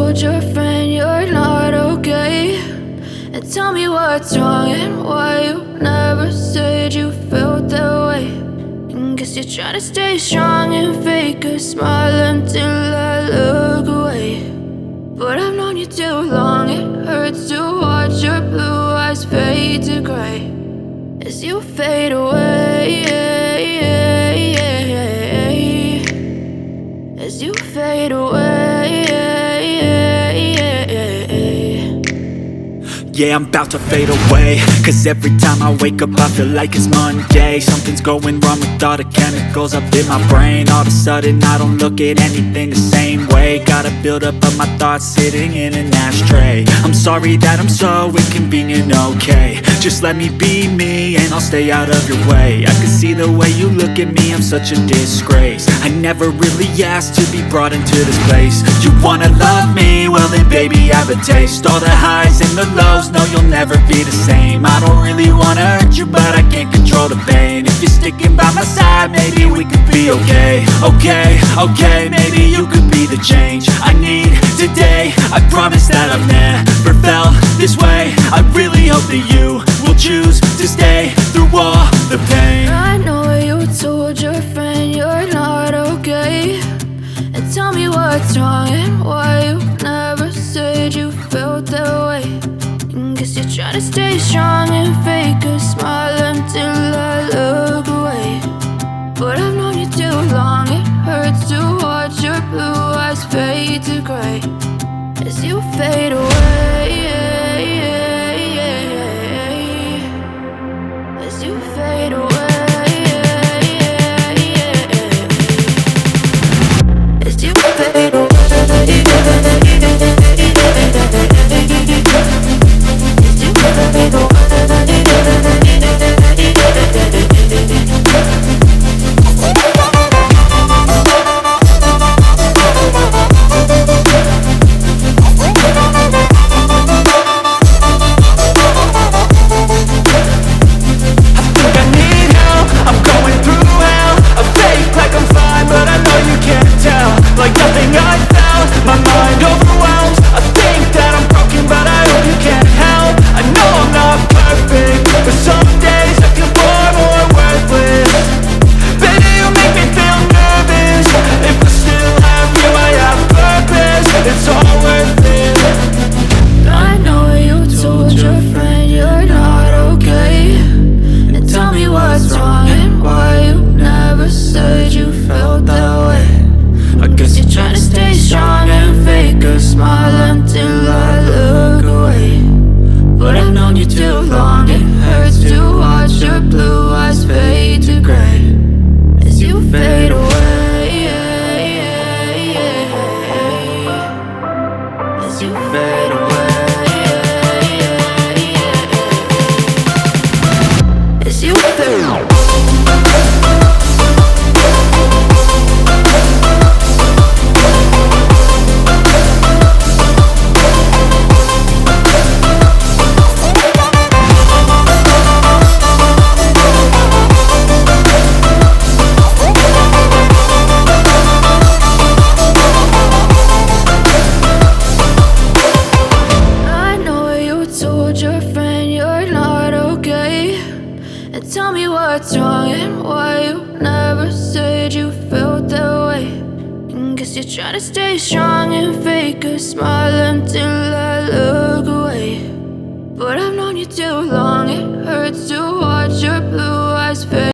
told your friend you're not okay, and tell me what's wrong and why you never said you felt that way. And guess you're trying to stay strong and fake a smile until I look away. But I've known you too long, it hurts to watch your blue eyes fade to gray as you fade away, as you fade away. Yeah, I'm about to fade away, cause every time I wake up I feel like it's Monday. Something's going wrong with all the chemicals up in my brain. All of a sudden I don't look at anything the same way. Got a build up of my thoughts sitting in an ashtray. I'm sorry that I'm so inconvenient, okay. Just let me be me and I'll stay out of your way. I can see the way you look at me, I'm such a disgrace. I never really asked to be brought into this place. You wanna love me? Well then baby have a taste. All the highs and the lows, no, you'll never be the same. I don't really wanna hurt you, but I can't control the pain. If you're sticking by my side, maybe we could be okay. Okay, maybe you could be the change I need today. I promise that I've never felt this way. I really hope that you will choose to stay through all the pain. I know you told your friend you're not okay, and tell me what's wrong and why you never said you felt that way. Guess you're trying to stay strong and fake a smile until I look away. But I've known you too long, it hurts to watch your blue eyes fade to gray as you fade away, as you fade away, as you fade away. Like nothing I found, my mind overwhelms. I think that I'm broken, but I hope you can't help. I know I'm not perfect, but some days I feel far more worthless. Baby, you make me feel nervous. If I still have you, I have purpose. It's all worth it. I know you told your friend you're not okay, and tell me what's wrong and why you never said you felt that way. I guess you're trying to stay strong and fake a smile until I look away. But I've known you too long, it hurts to watch your blue eyes fade to gray as you fade away, as you fade away, as you fade away. Tell me what's wrong and why you never said you felt that way. And guess you're trying to stay strong and fake a smile until I look